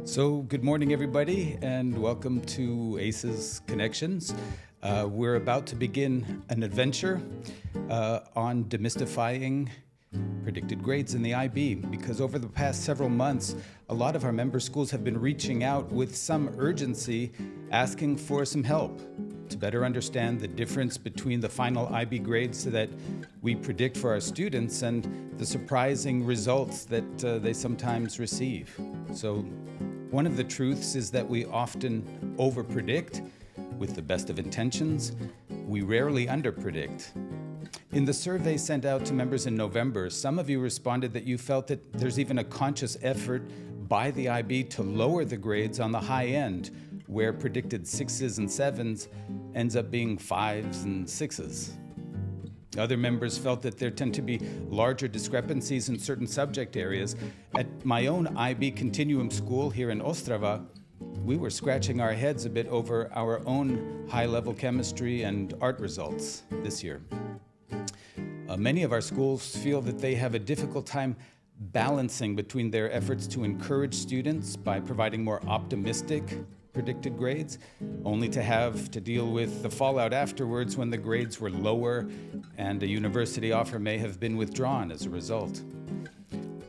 So good morning, everybody, and welcome to ACES Connections. We're about to begin an adventure on demystifying predicted grades in the IB, because over the past several months, a lot of our member schools have been reaching out with some urgency, asking for some help to better understand the difference between the final IB grades that we predict for our students and the surprising results that they sometimes receive. So one of the truths is that we often overpredict with the best of intentions. We rarely underpredict. In the survey sent out to members in November, some of you responded that you felt that there's even a conscious effort by the IB to lower the grades on the high end, where predicted 6s and 7s ends up being 5s and 6s. Other members felt that there tend to be larger discrepancies in certain subject areas. At my own IB Continuum school here in Ostrava, we were scratching our heads a bit over our own high-level chemistry and art results this year. Many of our schools feel that they have a difficult time balancing between their efforts to encourage students by providing more optimistic predicted grades, only to have to deal with the fallout afterwards when the grades were lower and a university offer may have been withdrawn as a result.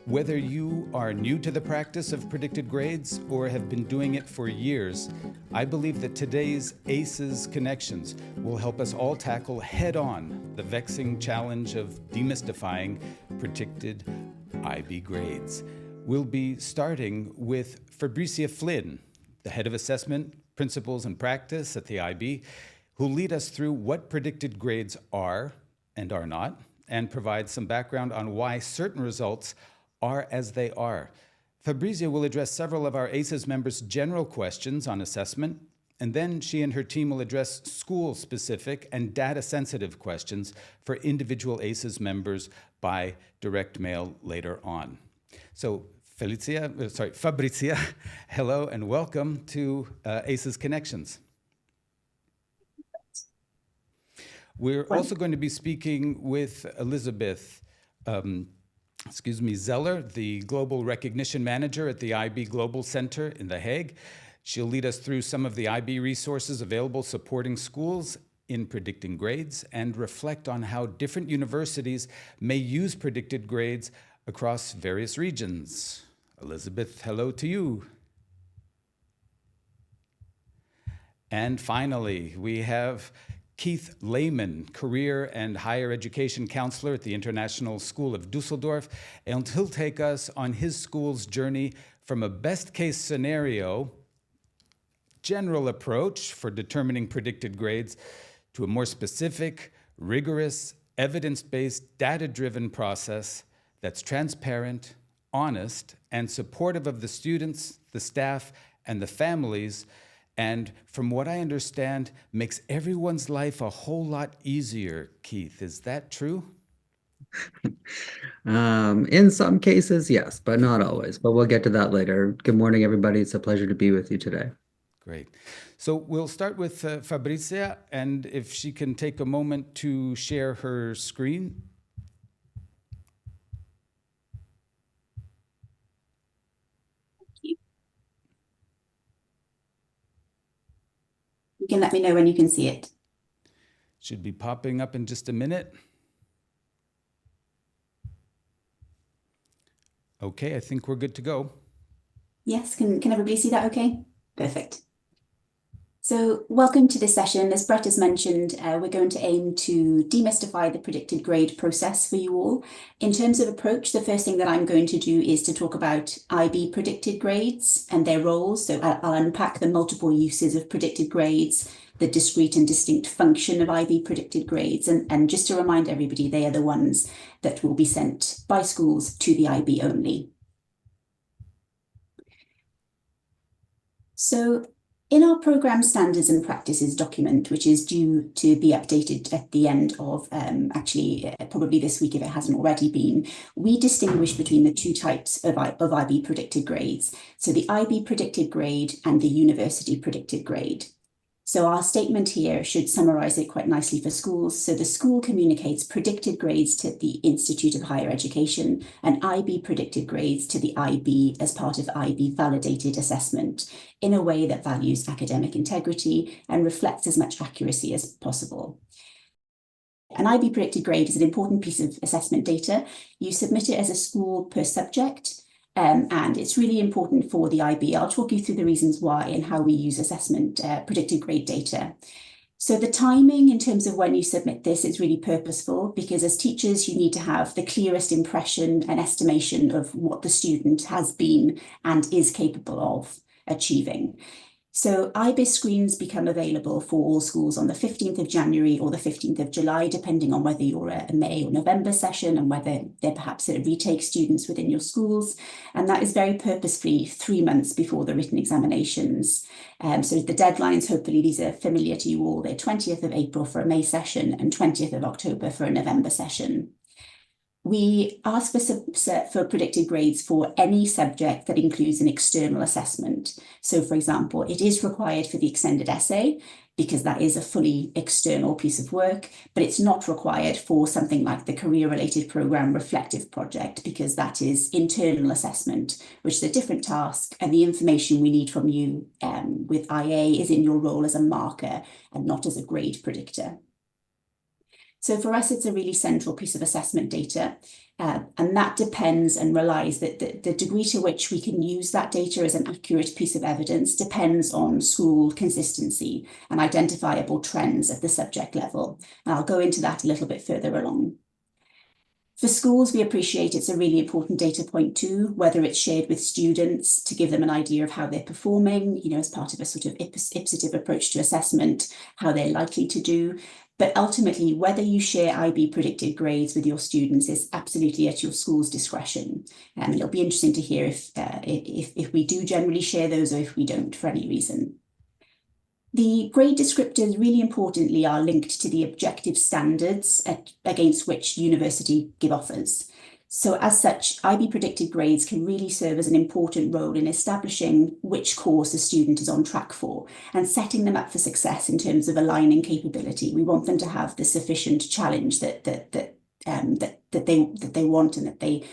Whether you are new to the practice of predicted grades or have been doing it for years, I believe that today's ACES Connections will help us all tackle head-on the vexing challenge of demystifying predicted IB grades. We'll be starting with Fabricia Flynn, the head of assessment, principles, and practice at the IB, who'll lead us through what predicted grades are and are not, and provide some background on why certain results are as they are. Fabricia will address several of our ACES members' general questions on assessment, and then she and her team will address school-specific and data-sensitive questions for individual ACES members by direct mail later on. So Fabricia, hello and welcome to ACES Connections. We're also going to be speaking with Elizabeth Zeller, the Global Recognition Manager at the IB Global Center in The Hague. She'll lead us through some of the IB resources available supporting schools in predicting grades and reflect on how different universities may use predicted grades across various regions. Elizabeth, hello to you. And finally, we have Keith Lehman, Career and Higher Education Counselor at the International School of Dusseldorf, and he'll take us on his school's journey from a best-case scenario, general approach for determining predicted grades, to a more specific, rigorous, evidence-based, data-driven process that's transparent, honest, and supportive of the students, the staff, and the families, and from what I understand, makes everyone's life a whole lot easier. Keith, is that true? In some cases, yes, but not always. But we'll get to that later. Good morning, everybody. It's a pleasure to be with you today. Great. So we'll start with Fabricia, and if she can take a moment to share her screen. You can let me know when you can see it. Should be popping up in just a minute. Okay, I think we're good to go. Yes, can everybody see that okay? Perfect. So welcome to this session. As Brett has mentioned, we're going to aim to demystify the predicted grade process for you all. In terms of approach, the first thing that I'm going to do is to talk about IB predicted grades and their roles. So I'll unpack the multiple uses of predicted grades, the discrete and distinct function of IB predicted grades. And just to remind everybody, they are the ones that will be sent by schools to the IB only. So in our program standards and practices document, which is due to be updated at the end of probably this week if it hasn't already been, we distinguish between the two types of IB predicted grades. So the IB predicted grade and the university predicted grade. So our statement here should summarise it quite nicely for schools. So the school communicates predicted grades to the Institute of Higher Education and IB predicted grades to the IB as part of IB validated assessment in a way that values academic integrity and reflects as much accuracy as possible. An IB predicted grade is an important piece of assessment data. You submit it as a school per subject. And it's really important for the IB. I'll talk you through the reasons why and how we use assessment predicted grade data. So the timing in terms of when you submit this is really purposeful, because as teachers, you need to have the clearest impression and estimation of what the student has been and is capable of achieving. So IBIS screens become available for all schools on the 15th of January or the 15th of July, depending on whether you're a May or November session and whether they're perhaps a retake students within your schools. And that is very purposefully 3 months before the written examinations. So the deadlines, hopefully these are familiar to you all, they're 20th of April for a May session and 20th of October for a November session. We ask for predicted grades for any subject that includes an external assessment. So, for example, it is required for the extended essay because that is a fully external piece of work, but it's not required for something like the career-related programme reflective project because that is internal assessment, which is a different task, and the information we need from you with IA is in your role as a marker and not as a grade predictor. So for us, it's a really central piece of assessment data, and that depends and relies that the degree to which we can use that data as an accurate piece of evidence depends on school consistency and identifiable trends at the subject level. And I'll go into that a little bit further along. For schools, we appreciate it's a really important data point too, whether it's shared with students to give them an idea of how they're performing, you know, as part of a sort of ipsative approach to assessment, how they're likely to do. But ultimately, whether you share IB predicted grades with your students is absolutely at your school's discretion. And it'll be interesting to hear if we do generally share those or if we don't for any reason. The grade descriptors, really importantly, are linked to the objective standards against which university give offers. So as such, IB predicted grades can really serve as an important role in establishing which course a student is on track for and setting them up for success in terms of aligning capability. We want them to have the sufficient challenge that they want and that they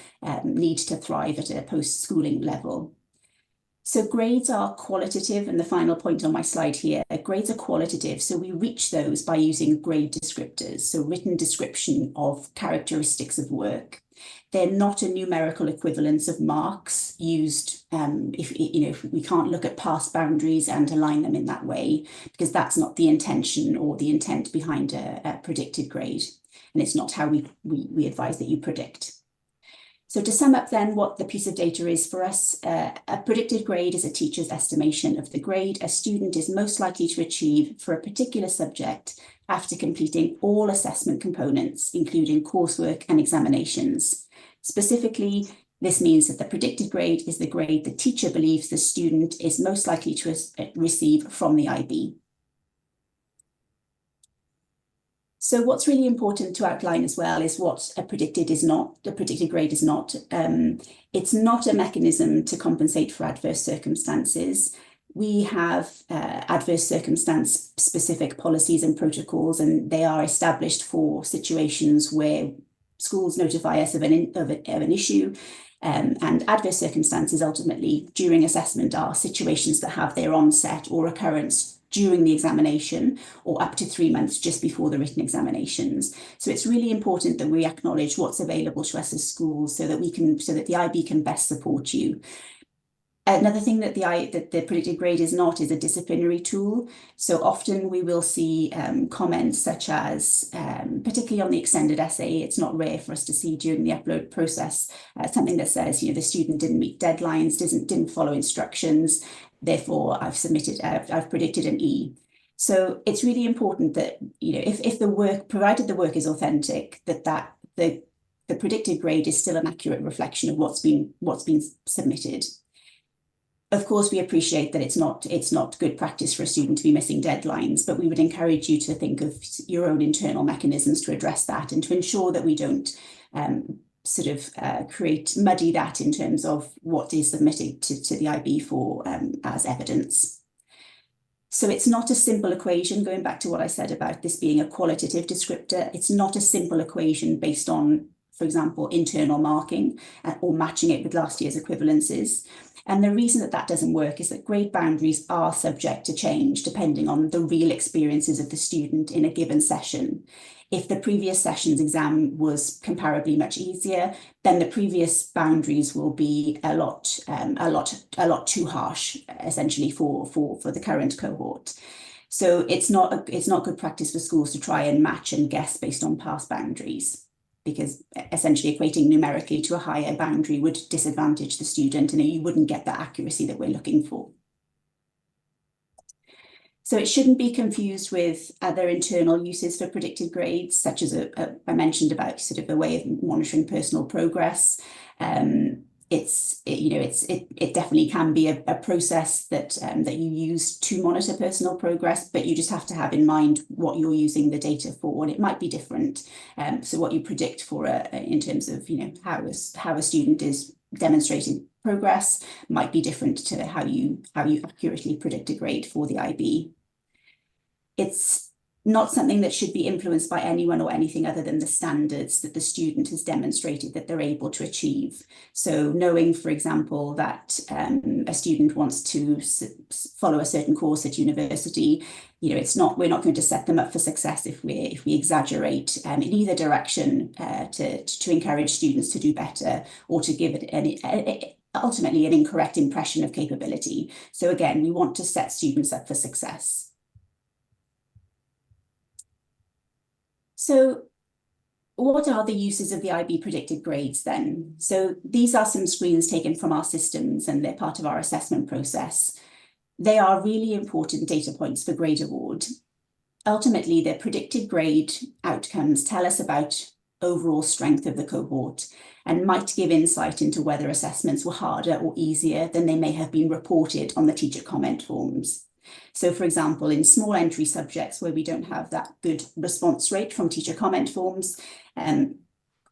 need to thrive at a post-schooling level. So grades are qualitative, and the final point on my slide here, grades are qualitative. So we reach those by using grade descriptors, so written description of characteristics of work. They're not a numerical equivalence of marks used if we can't look at past boundaries and align them in that way, because that's not the intention or the intent behind a predicted grade. And it's not how we advise that you predict. So to sum up then what the piece of data is for us, a predicted grade is a teacher's estimation of the grade a student is most likely to achieve for a particular subject after completing all assessment components, including coursework and examinations. Specifically, this means that the predicted grade is the grade the teacher believes the student is most likely to receive from the IB. So what's really important to outline as well is what a predicted grade is not. It's not a mechanism to compensate for adverse circumstances. We have adverse circumstance specific policies and protocols, and they are established for situations where schools notify us of an issue. And adverse circumstances ultimately during assessment are situations that have their onset or occurrence during the examination or up to 3 months just before the written examinations. So it's really important that we acknowledge what's available to us as schools so that the IB can best support you. Another thing that the predicted grade is not is a disciplinary tool. So often we will see comments such as, particularly on the extended essay, it's not rare for us to see during the upload process, something that says, the student didn't meet deadlines, didn't follow instructions, therefore I've predicted an E. So it's really important that, if the work, provided the work is authentic, that the predicted grade is still an accurate reflection of what's been submitted. Of course, we appreciate that it's not good practice for a student to be missing deadlines, but we would encourage you to think of your own internal mechanisms to address that and to ensure that we don't muddy that in terms of what is submitted to the IB for as evidence. So it's not a simple equation, going back to what I said about this being a qualitative descriptor. It's not a simple equation based on, for example, internal marking or matching it with last year's equivalences. And the reason that that doesn't work is that grade boundaries are subject to change depending on the real experiences of the student in a given session. If the previous session's exam was comparably much easier, then the previous boundaries will be a lot too harsh, essentially, for the current cohort. So it's not good practice for schools to try and match and guess based on past boundaries, because essentially equating numerically to a higher boundary would disadvantage the student, and you wouldn't get the accuracy that we're looking for. So it shouldn't be confused with other internal uses for predicted grades, such as I mentioned about sort of a way of monitoring personal progress. It definitely can be a process that you use to monitor personal progress, but you just have to have in mind what you're using the data for, and it might be different. So what you predict for in terms of how a student is demonstrating progress might be different to how you accurately predict a grade for the IB. It's not something that should be influenced by anyone or anything other than the standards that the student has demonstrated that they're able to achieve. So knowing, for example, that a student wants to follow a certain course at university, we're not going to set them up for success if we exaggerate in either direction to encourage students to do better or to give it ultimately an incorrect impression of capability. So again, we want to set students up for success. So what are the uses of the IB predicted grades then? So these are some screens taken from our systems, and they're part of our assessment process. They are really important data points for grade award. Ultimately, the predicted grade outcomes tell us about overall strength of the cohort and might give insight into whether assessments were harder or easier than they may have been reported on the teacher comment forms. So, for example, in small entry subjects where we don't have that good response rate from teacher comment forms,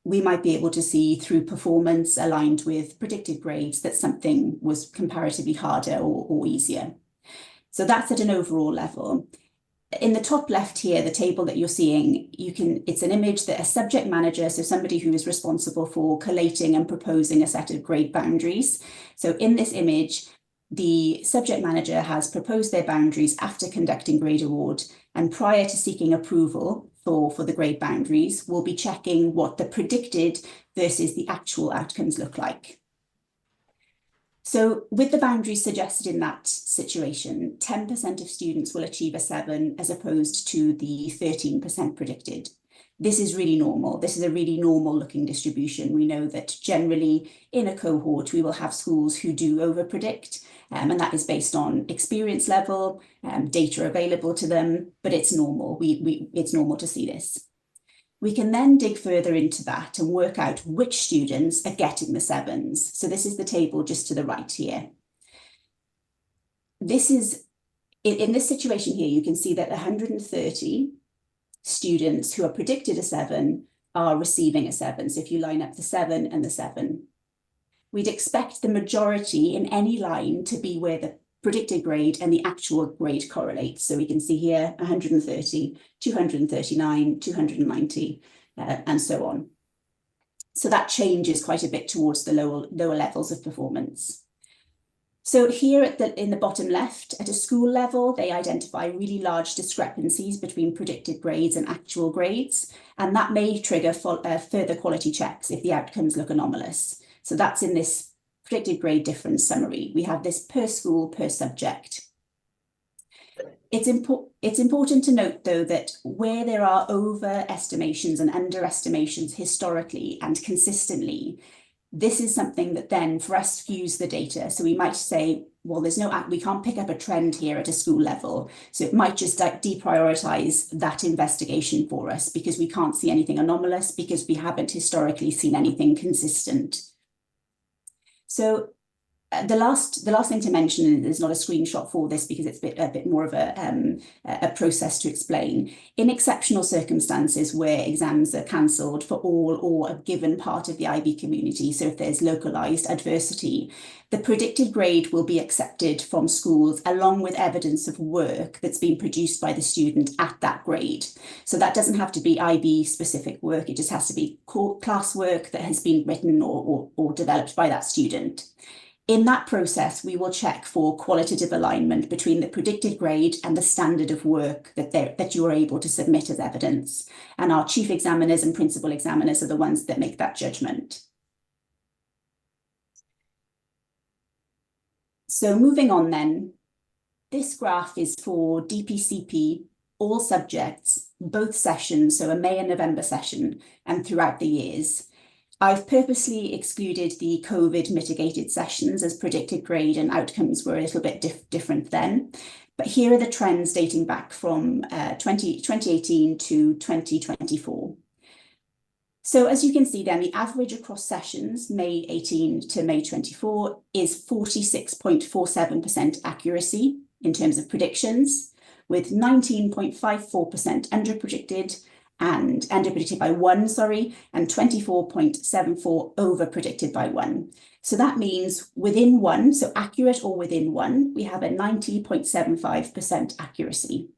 we might be able to see through performance aligned with predicted grades that something was comparatively harder or easier. So that's at an overall level. In the top left here, the table that you're seeing, it's an image that a subject manager, so somebody who is responsible for collating and proposing a set of grade boundaries. So in this image, the subject manager has proposed their boundaries after conducting grade award, and prior to seeking approval for the grade boundaries, we'll be checking what the predicted versus the actual outcomes look like. So with the boundaries suggested in that situation, 10% of students will achieve a 7 as opposed to the 13% predicted. This is really normal. This is a really normal looking distribution. We know that generally in a cohort, we will have schools who do overpredict, and that is based on experience level, data available to them, but it's normal. It's normal to see this. We can then dig further into that and work out which students are getting the 7s. So this is the table just to the right here. This is, in this situation here, you can see that 130 students who are predicted a 7 are receiving a 7. So if you line up the 7 and the 7, we'd expect the majority in any line to be where the predicted grade and the actual grade correlate. So we can see here 130, 239, 290, and so on. So that changes quite a bit towards the lower levels of performance. So here in the bottom left, at a school level, they identify really large discrepancies between predicted grades and actual grades, and that may trigger further quality checks if the outcomes look anomalous. So that's in this predicted grade difference summary. We have this per school, per subject. It's important to note, though, that where there are overestimations and underestimations historically and consistently, this is something that then for us skews the data. So we might say, well, we can't pick up a trend here at a school level. So it might just deprioritize that investigation for us because we can't see anything anomalous because we haven't historically seen anything consistent. So the last thing to mention is not a screenshot for this because it's a bit more of a process to explain. In exceptional circumstances where exams are cancelled for all or a given part of the IB community, so if there's localised adversity, the predicted grade will be accepted from schools along with evidence of work that's been produced by the student at that grade. So that doesn't have to be IB specific work, it just has to be class work that has been written or developed by that student. In that process, we will check for qualitative alignment between the predicted grade and the standard of work that you are able to submit as evidence. And our chief examiners and principal examiners are the ones that make that judgment. So moving on then, this graph is for DPCP, all subjects, both sessions, so a May and November session, and throughout the years. I've purposely excluded the COVID mitigated sessions as predicted grade and outcomes were a little bit different then. But here are the trends dating back from 2018 to 2024. So as you can see then, the average across sessions, May 18 to May 24, is 46.47% accuracy in terms of predictions, with 19.54% underpredicted and underpredicted by 1, and 24.74 overpredicted by 1. So that means within 1, so accurate or within 1, we have a 90.75% accuracy.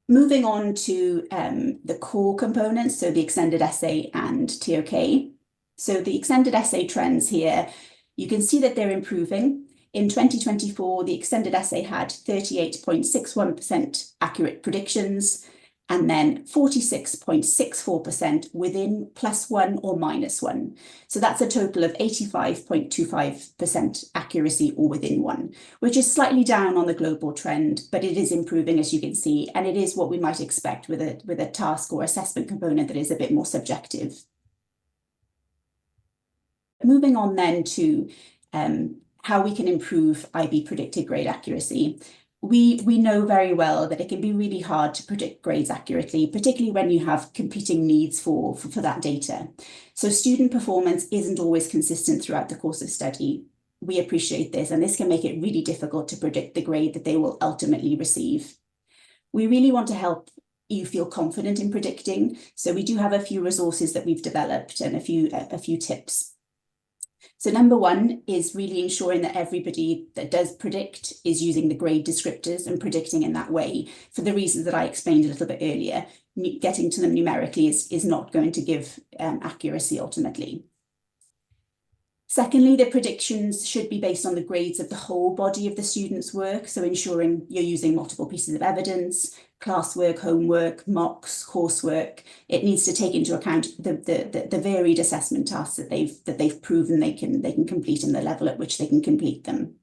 Moving on to the core components, so the extended essay and TOK. So the extended essay trends here, you can see that they're improving. In 2024, the extended essay had 38.61% accurate predictions, and then 46.64% within +1 or -1. So that's a total of 85.25% accuracy or within 1, which is slightly down on the global trend, but it is improving, as you can see, and it is what we might expect with a task or assessment component that is a bit more subjective. Moving on then to how we can improve IB predicted grade accuracy. We know very well that it can be really hard to predict grades accurately, particularly when you have competing needs for that data. So student performance isn't always consistent throughout the course of study. We appreciate this, and this can make it really difficult to predict the grade that they will ultimately receive. We really want to help you feel confident in predicting, so we do have a few resources that we've developed and a few tips. So number 1 is really ensuring that everybody that does predict is using the grade descriptors and predicting in that way for the reasons that I explained a little bit earlier. Getting to them numerically is not going to give accuracy ultimately. Secondly, the predictions should be based on the grades of the whole body of the student's work, so ensuring you're using multiple pieces of evidence, classwork, homework, mocks, coursework. It needs to take into account the varied assessment tasks that they've proven they can complete and the level at which they can complete them.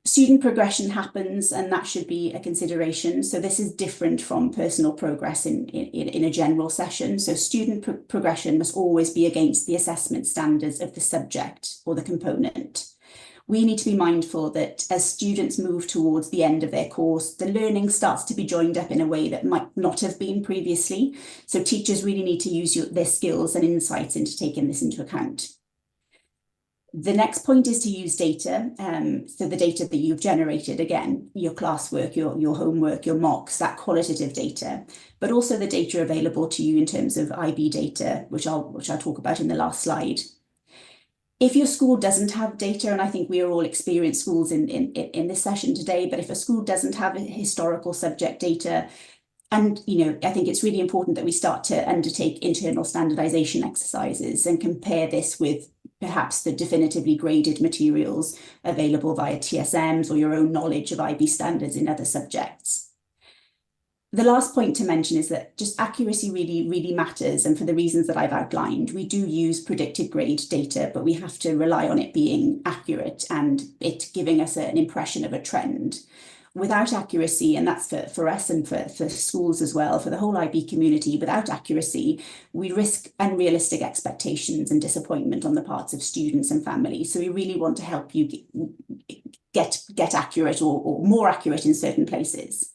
Student progression happens, and that should be a consideration. So this is different from personal progress in a general session. So student progression must always be against the assessment standards of the subject or the component. We need to be mindful that as students move towards the end of their course, the learning starts to be joined up in a way that might not have been previously. So teachers really need to use their skills and insights into taking this into account. The next point is to use data. So the data that you've generated, again, your classwork, your homework, your mocks, that qualitative data, but also the data available to you in terms of IB data, which I'll talk about in the last slide. If your school doesn't have data, and I think we are all experienced schools in this session today, but if a school doesn't have historical subject data, and I think it's really important that we start to undertake internal standardization exercises and compare this with perhaps the definitively graded materials available via TSMs or your own knowledge of IB standards in other subjects. The last point to mention is that just accuracy really, really matters. And for the reasons that I've outlined, we do use predicted grade data, but we have to rely on it being accurate and it giving us an impression of a trend. Without accuracy, and that's for us and for schools as well, for the whole IB community, without accuracy, we risk unrealistic expectations and disappointment on the parts of students and families. So we really want to help you get accurate or more accurate in certain places.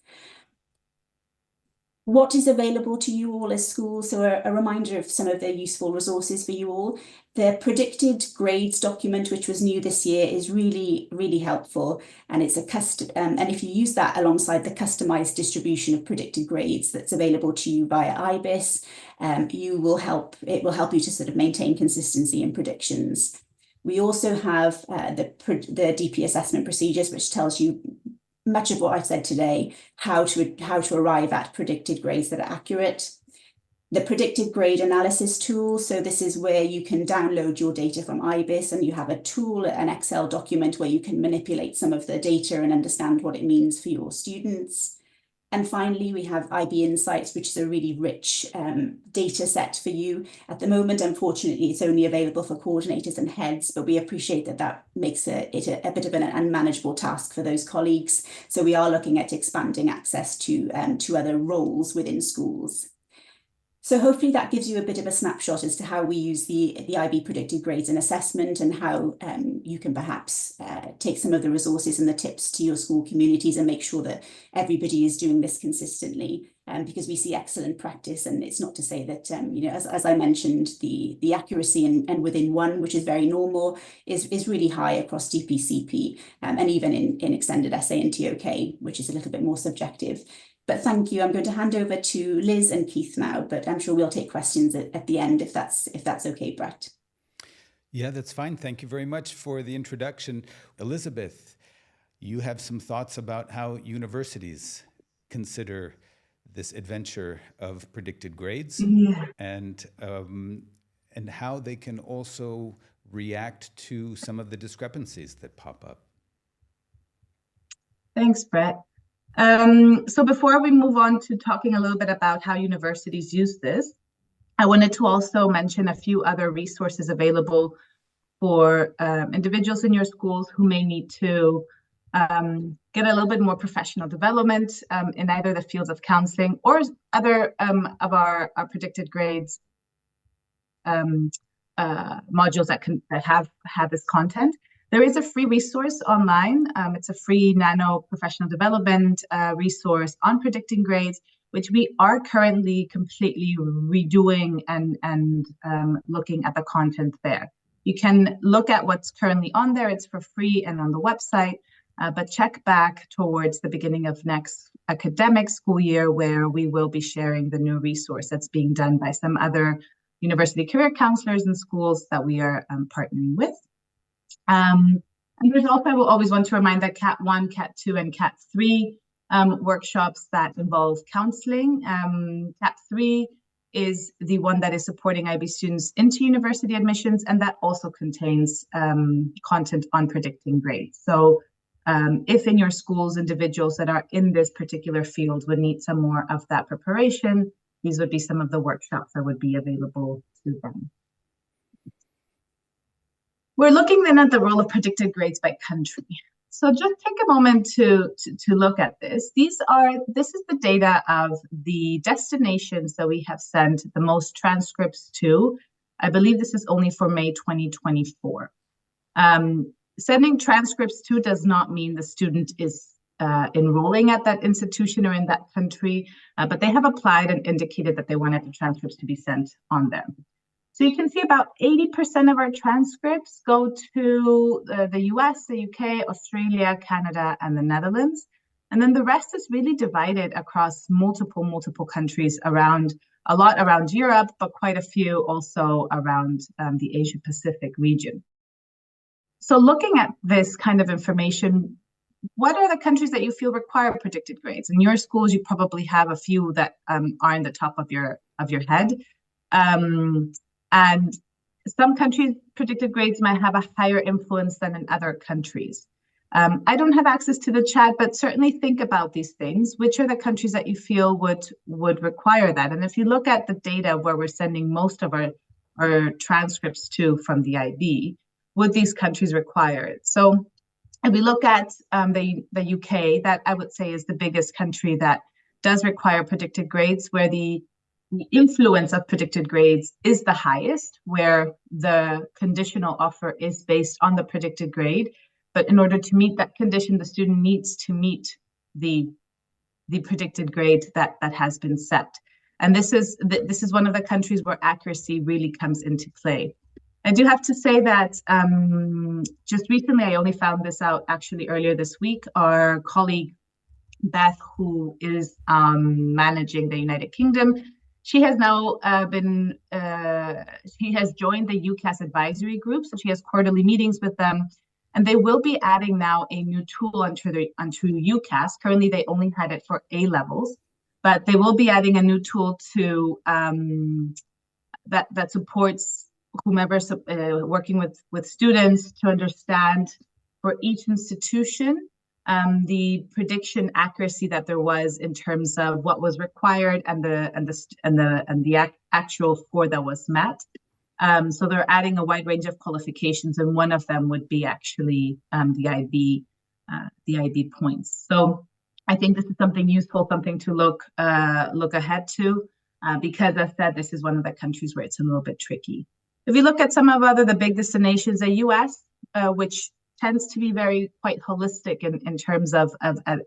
what is available to you all as schools. So a reminder of some of the useful resources for you all. The predicted grades document, which was new this year, is really, really helpful. And it's a custom, and if you use that alongside the customized distribution of predicted grades that's available to you via IBIS, it will help you to sort of maintain consistency in predictions. We also have the DP assessment procedures, which tells you much of what I've said today, how to arrive at predicted grades that are accurate. The predicted grade analysis tool. So this is where you can download your data from IBIS, and you have a tool, an Excel document where you can manipulate some of the data and understand what it means for your students. And finally, we have IB Insights, which is a really rich data set for you. At the moment, unfortunately, it's only available for coordinators and heads, but we appreciate that makes it a bit of an unmanageable task for those colleagues. So we are looking at expanding access to other roles within schools. So hopefully that gives you a bit of a snapshot as to how we use the IB predicted grades in assessment, and how you can perhaps take some of the resources and the tips to your school communities and make sure that everybody is doing this consistently, because we see excellent practice. And it's not to say that, as I mentioned, the accuracy and within one, which is very normal, is really high across DPCP, and even in extended essay and TOK, which is a little bit more subjective. But thank you. I'm going to hand over to Liz and Keith now, but I'm sure we'll take questions at the end if that's okay, Brett. Yeah, that's fine. Thank you very much for the introduction. Elizabeth, you have some thoughts about how universities consider this adventure of predicted grades, and how they can also react to some of the discrepancies that pop up. Thanks, Brett. So before we move on to talking a little bit about how universities use this, I wanted to also mention a few other resources available for individuals in your schools who may need to get a little bit more professional development in either the fields of counseling or other of our predicted grades modules that have this content. There is a free resource online. It's a free nano professional development resource on predicting grades, which we are currently completely redoing and looking at the content there. You can look at what's currently on there. It's for free and on the website, but check back towards the beginning of next academic school year, where we will be sharing the new resource that's being done by some other university career counselors and schools that we are partnering with. And there's also, I will always want to remind that Cat 1, Cat 2, and Cat 3 workshops that involve counseling. Cat 3 is the one that is supporting IB students into university admissions, and that also contains content on predicting grades. So if in your schools, individuals that are in this particular field would need some more of that preparation, these would be some of the workshops that would be available to them. We're looking then at the role of predicted grades by country. So just take a moment to look at this. This is the data of the destinations that we have sent the most transcripts to. I believe this is only for May 2024. Sending transcripts to does not mean the student is enrolling at that institution or in that country, but they have applied and indicated that they wanted the transcripts to be sent on them. So you can see about 80% of our transcripts go to the US, the UK, Australia, Canada, and the Netherlands. And then the rest is really divided across multiple countries around, a lot around Europe, but quite a few also around the Asia Pacific region. So looking at this kind of information, what are the countries that you feel require predicted grades? In your schools, you probably have a few that are in the top of your head. And some countries' predicted grades might have a higher influence than in other countries. I don't have access to the chat, but certainly think about these things. Which are the countries that you feel would require that? And if you look at the data where we're sending most of our transcripts to from the IB, would these countries require it? So if we look at the UK, that I would say is the biggest country that does require predicted grades, where the influence of predicted grades is the highest, where the conditional offer is based on the predicted grade. But in order to meet that condition, the student needs to meet the the predicted grade that has been set. And this is one of the countries where accuracy really comes into play. I do have to say that just recently, I only found this out actually earlier this week, our colleague Beth, who is managing the United Kingdom, she has now she has joined the UCAS advisory group, so she has quarterly meetings with them, and they will be adding now a new tool onto UCAS. Currently, they only had it for A levels, but they will be adding a new tool to that supports whomever's working with students to understand for each institution the prediction accuracy that there was in terms of what was required and the actual score that was met. So they're adding a wide range of qualifications, and one of them would be actually the IB points. So I think this is something useful, something to look ahead to, because as I said, this is one of the countries where it's a little bit tricky. If you look at some of the big destinations, the US, which tends to be quite holistic in terms of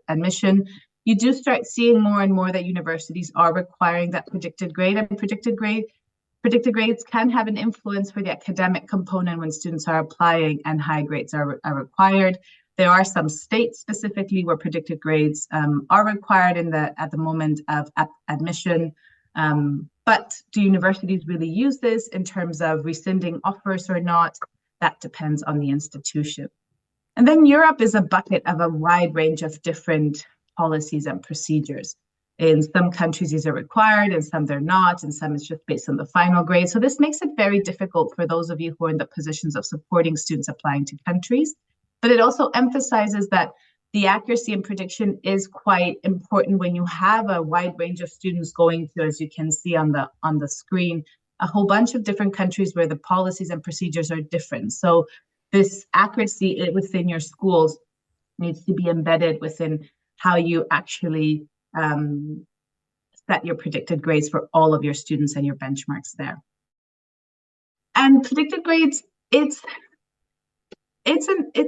admission, you do start seeing more and more that universities are requiring that predicted grade, and predicted grades can have an influence for the academic component when students are applying and high grades are required. There are some states specifically where predicted grades are required at the moment of admission. But do universities really use this in terms of rescinding offers or not? That depends on the institution. And then Europe is a bucket of a wide range of different policies and procedures. In some countries, these are required, and some they're not, and some it's just based on the final grade. So this makes it very difficult for those of you who are in the positions of supporting students applying to countries. But it also emphasizes that the accuracy and prediction is quite important when you have a wide range of students going to, as you can see on the screen, a whole bunch of different countries where the policies and procedures are different. So this accuracy within your schools needs to be embedded within how you actually set your predicted grades for all of your students and your benchmarks there. And predicted grades, it's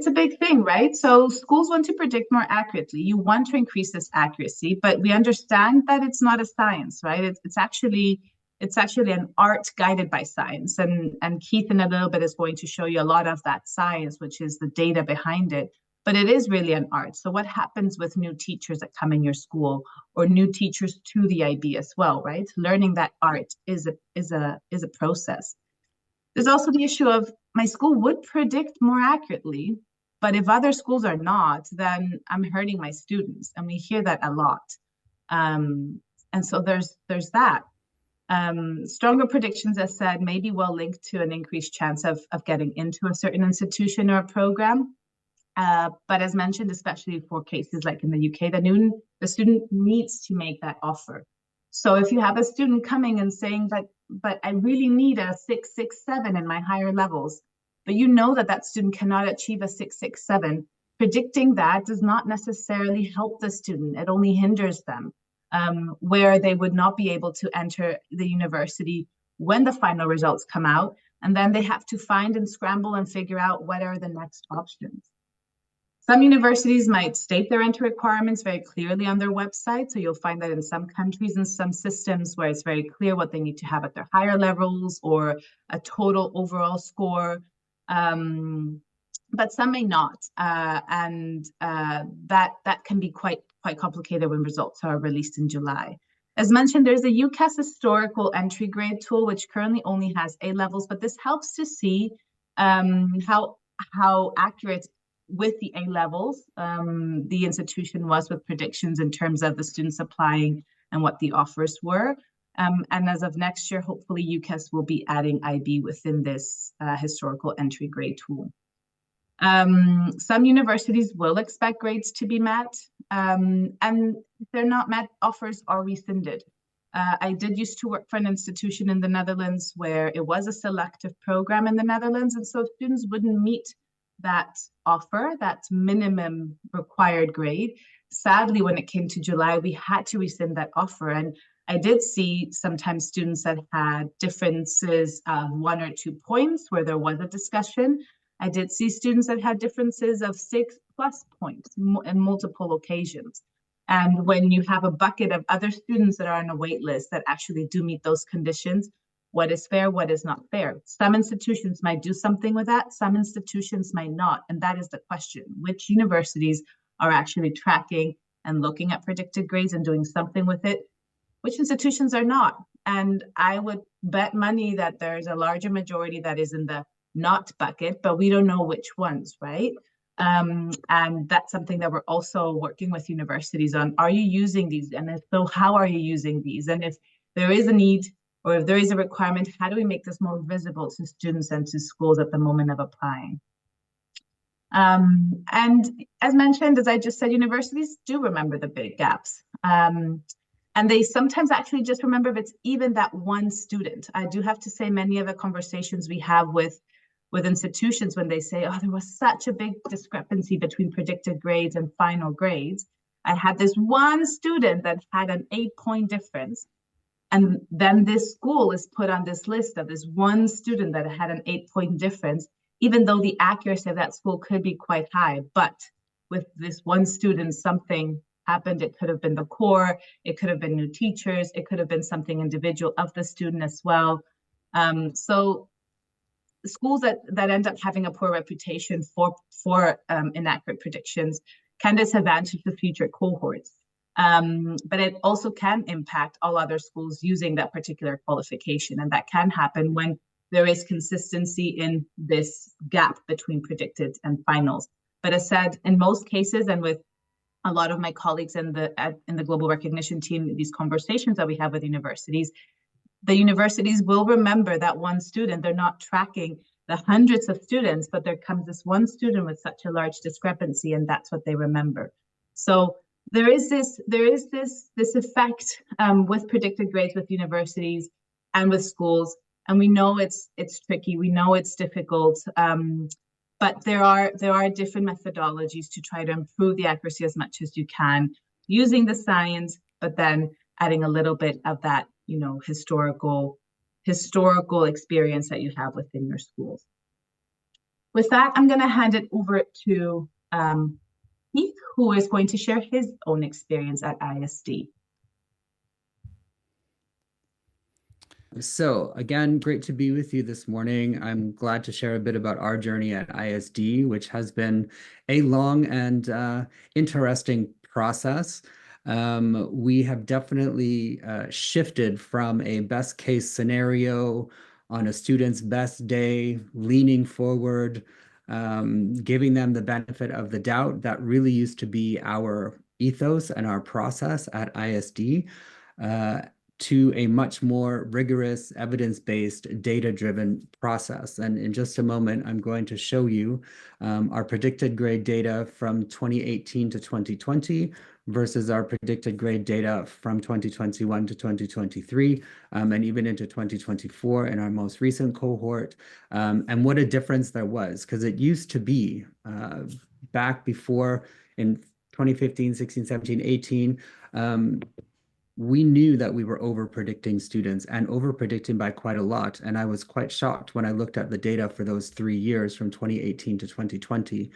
a big thing, right? So schools want to predict more accurately. You want to increase this accuracy, but we understand that it's not a science, right? It's actually an art guided by science. And Keith in a little bit is going to show you a lot of that science, which is the data behind it. But it is really an art. So what happens with new teachers that come in your school, or new teachers to the IB as well, right? Learning that art is a process. There's also the issue of my school would predict more accurately, but if other schools are not, then I'm hurting my students, and we hear that a lot. And so there's that. Stronger predictions, as said, may be well linked to an increased chance of getting into a certain institution or a program. But as mentioned, especially for cases like in the UK, the student needs to make that offer. So if you have a student coming and saying, but I really need a 667 in my higher levels, but you know that student cannot achieve a 667, predicting that does not necessarily help the student. It only hinders them, where they would not be able to enter the university when the final results come out, and then they have to find and scramble and figure out what are the next options. Some universities might state their entry requirements very clearly on their website. So you'll find that in some countries and some systems where it's very clear what they need to have at their higher levels or a total overall score. But some may not. And that can be quite complicated when results are released in July. As mentioned, there's a UCAS historical entry grade tool, which currently only has A levels, but this helps to see how accurate with the A levels the institution was with predictions in terms of the students applying and what the offers were. And as of next year, hopefully UCAS will be adding IB within this historical entry grade tool. Some universities will expect grades to be met, and if they're not met, offers are rescinded. I did used to work for an institution in the Netherlands where it was a selective program in the Netherlands, and so students wouldn't meet that offer, that minimum required grade. Sadly, when it came to July, we had to rescind that offer. And I did see sometimes students that had differences of 1 or 2 points where there was a discussion. I did see students that had differences of 6+ points in multiple occasions. And when you have a bucket of other students that are on a wait list that actually do meet those conditions, what is fair, what is not fair? Some institutions might do something with that, some institutions might not. And that is the question. Which universities are actually tracking and looking at predicted grades and doing something with it? Which institutions are not? And I would bet money that there's a larger majority that is in the not bucket, but we don't know which ones, right? And that's something that we're also working with universities on. Are you using these? And if so, how are you using these? And if there is a need or if there is a requirement, how do we make this more visible to students and to schools at the moment of applying? And as mentioned, as I just said, universities do remember the big gaps. And they sometimes actually just remember if it's even that one student. I do have to say many of the conversations we have with institutions when they say, oh, there was such a big discrepancy between predicted grades and final grades. I had this one student that had an 8-point difference. And then this school is put on this list of this one student that had an 8-point difference, even though the accuracy of that school could be quite high. But with this one student, something happened. It could have been the core, it could have been new teachers, it could have been something individual of the student as well. So schools that end up having a poor reputation for inaccurate predictions can disadvantage the future cohorts. But it also can impact all other schools using that particular qualification. And that can happen when there is consistency in this gap between predicted and finals. But as said, in most cases, and with a lot of my colleagues in the global recognition team, these conversations that we have with universities, the universities will remember that one student. They're not tracking the hundreds of students, but there comes this one student with such a large discrepancy, and that's what they remember. So there is this effect with predicted grades with universities and with schools, and we know it's tricky. We know it's difficult, but there are different methodologies to try to improve the accuracy as much as you can, using the science, but then adding a little bit of that, historical experience that you have within your schools. With that, I'm going to hand it over to Keith, who is going to share his own experience at ISD. So again, great to be with you this morning. I'm glad to share a bit about our journey at ISD, which has been a long and interesting process. We have definitely shifted from a best case scenario on a student's best day, leaning forward, giving them the benefit of the doubt. That really used to be our ethos and our process at ISD, to a much more rigorous, evidence-based, data-driven process. And in just a moment, I'm going to show you our predicted grade data from 2018 to 2020 versus our predicted grade data from 2021 to 2023, and even into 2024 in our most recent cohort, and what a difference there was. Because it used to be back before in 2015, 16, 17, 18, we knew that we were over-predicting students and over-predicting by quite a lot. And I was quite shocked when I looked at the data for those 3 years from 2018 to 2020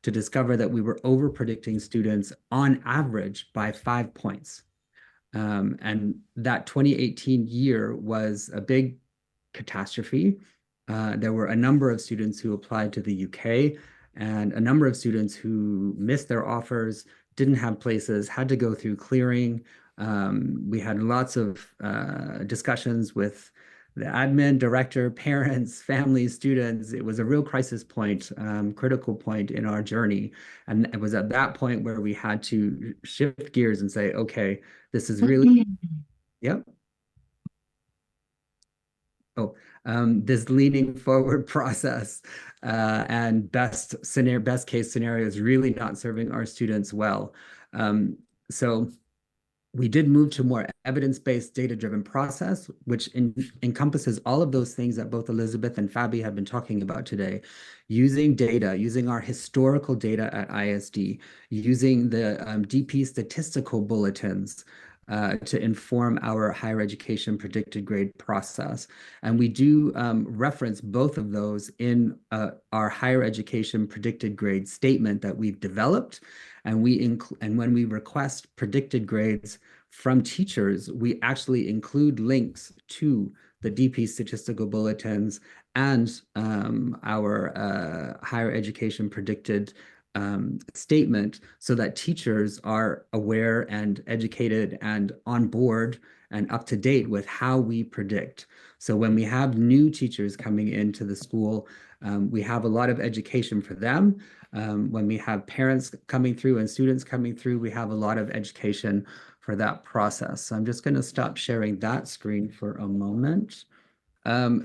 to discover that we were over-predicting students on average by 5 points. And that 2018 year was a big catastrophe. There were a number of students who applied to the UK and a number of students who missed their offers, didn't have places, had to go through clearing. We had lots of discussions with the admin, director, parents, families, students. It was a real crisis point, critical point in our journey. And it was at that point where we had to shift gears and say, okay, this is really, yep. Oh, this leaning forward process and best case scenario is really not serving our students well. So we did move to a more evidence-based, data-driven process, which encompasses all of those things that both Elizabeth and Fabi have been talking about today. Using data, using our historical data at ISD, using the DP statistical bulletins to inform our higher education predicted grade process. And we do reference both of those in our higher education predicted grade statement that we've developed. And when we request predicted grades from teachers, we actually include links to the DP statistical bulletins and our higher education predicted statement, so that teachers are aware and educated and on board and up to date with how we predict. So when we have new teachers coming into the school, we have a lot of education for them. When we have parents coming through and students coming through, we have a lot of education for that process. So I'm just going to stop sharing that screen for a moment.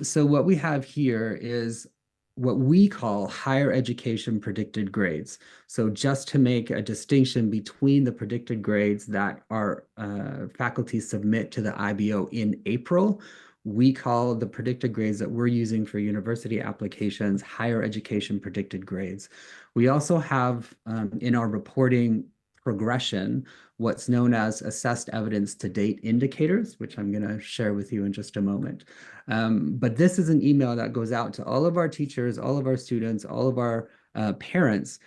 So what we have here is what we call higher education predicted grades. So just to make a distinction between the predicted grades that our faculty submit to the IBO in April, we call the predicted grades that we're using for university applications higher education predicted grades. We also have in our reporting progression what's known as assessed evidence to date indicators, which I'm going to share with you in just a moment. But this is an email that goes out to all of our teachers, all of our students, all of our parents,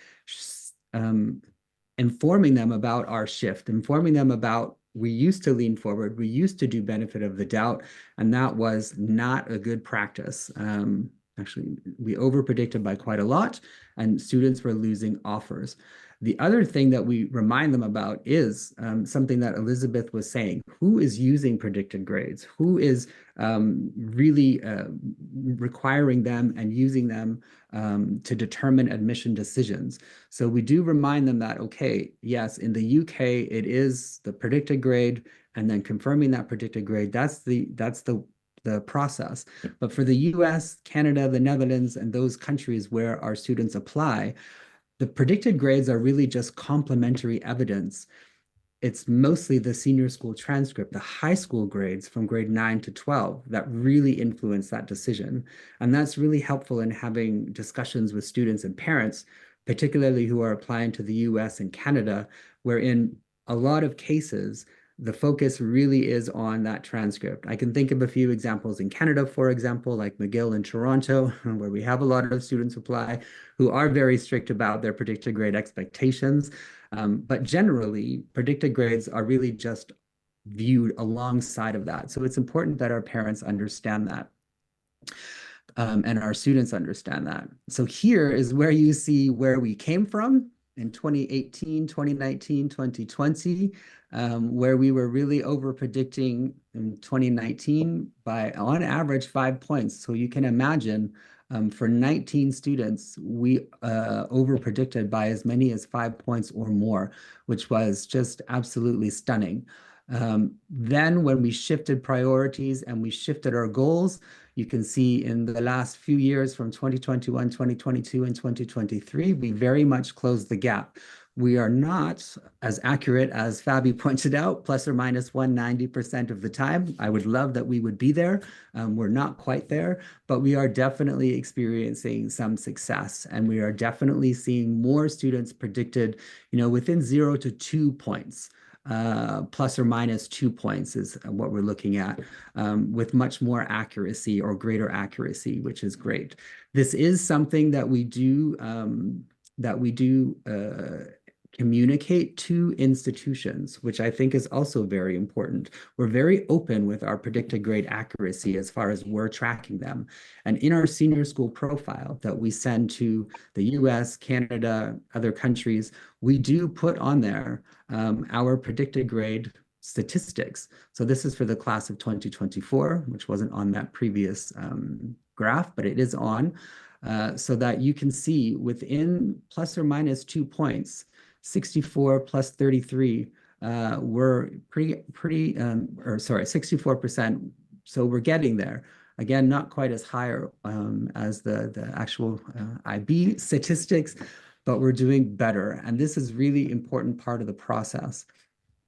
informing them about our shift, informing them about we used to lean forward, we used to do benefit of the doubt, and that was not a good practice. Actually, we overpredicted by quite a lot, and students were losing offers. The other thing that we remind them about is something that Elizabeth was saying. Who is using predicted grades? Who is really requiring them and using them to determine admission decisions? So we do remind them that, okay, yes, in the UK, it is the predicted grade, and then confirming that predicted grade, that's the process. But for the US, Canada, the Netherlands, and those countries where our students apply, the predicted grades are really just complementary evidence. It's mostly the senior school transcript, the high school grades from grade 9 to 12 that really influence that decision. And that's really helpful in having discussions with students and parents, particularly who are applying to the US and Canada, where in a lot of cases, the focus really is on that transcript. I can think of a few examples in Canada, for example, like McGill in Toronto, where we have a lot of students apply who are very strict about their predicted grade expectations. But generally, predicted grades are really just viewed alongside of that. So it's important that our parents understand that. And our students understand that. So here is where you see where we came from in 2018, 2019, 2020, where we were really over predicting in 2019 by on average 5 points. So you can imagine for 19 students, we over predicted by as many as 5 points or more, which was just absolutely stunning. Then when we shifted priorities and we shifted our goals, you can see in the last few years from 2021, 2022, and 2023, we very much closed the gap. We are not as accurate as Fabi pointed out, plus or minus 190% of the time. I would love that we would be there. We're not quite there, but we are definitely experiencing some success, and we are definitely seeing more students predicted, within 0 to 2 points. Plus or minus 2 points is what we're looking at, with much more accuracy or greater accuracy, which is great. This is something that we do communicate to institutions, which I think is also very important. We're very open with our predicted grade accuracy as far as we're tracking them. And in our senior school profile that we send to the US, Canada, other countries, we do put on there our predicted grade statistics. So this is for the class of 2024, which wasn't on that previous graph, but it is on, so that you can see within plus or minus 2 points, 64 plus 33 were 64%. So we're getting there. Again, not quite as higher as the actual IB statistics, but we're doing better. And this is really important part of the process.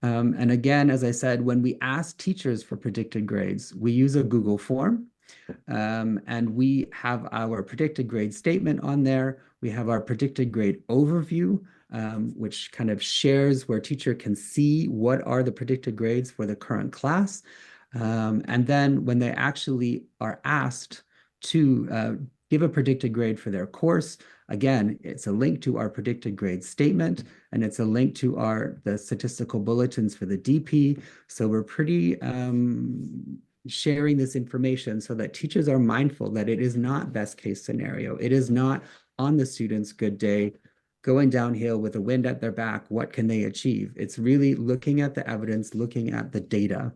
And again, as I said, when we ask teachers for predicted grades, we use a Google form. And we have our predicted grade statement on there. We have our predicted grade overview, which kind of shares where teacher can see what are the predicted grades for the current class. And then when they actually are asked to give a predicted grade for their course. Again, it's a link to our predicted grade statement, and it's a link to the statistical bulletins for the DP. So we're pretty sharing this information so that teachers are mindful that it is not best case scenario. It is not on the student's good day, going downhill with the wind at their back. What can they achieve? It's really looking at the evidence, looking at the data,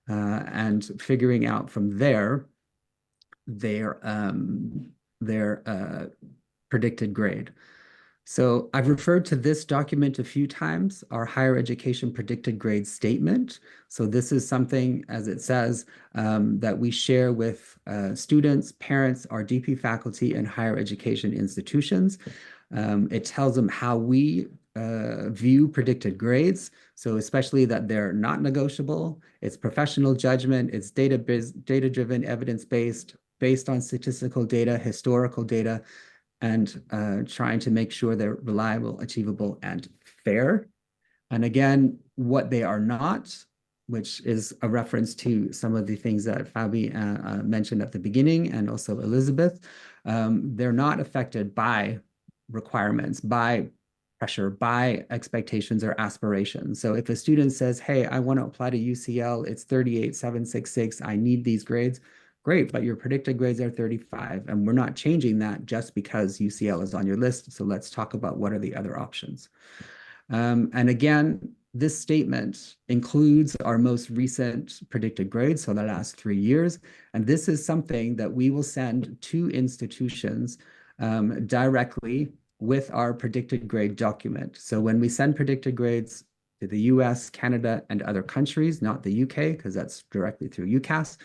and figuring out from there their predicted grade. So I've referred to this document a few times, our higher education predicted grade statement. So this is something, as it says, that we share with students, parents, our DP faculty, and higher education institutions. It tells them how we view predicted grades. So especially that they're not negotiable. It's professional judgment. It's data-driven, evidence-based, based on statistical data, historical data, and trying to make sure they're reliable, achievable, and fair. And again, what they are not, which is a reference to some of the things that Fabi mentioned at the beginning, and also Elizabeth, they're not affected by requirements, by pressure, by expectations or aspirations. So if a student says, hey, I want to apply to UCL, it's 38,766, I need these grades, great, but your predicted grades are 35, and we're not changing that just because UCL is on your list. So let's talk about what are the other options. And again, this statement includes our most recent predicted grades, so the last 3 years. And this is something that we will send to institutions directly with our predicted grade document. So when we send predicted grades to the US, Canada, and other countries, not the UK, because that's directly through UCAS,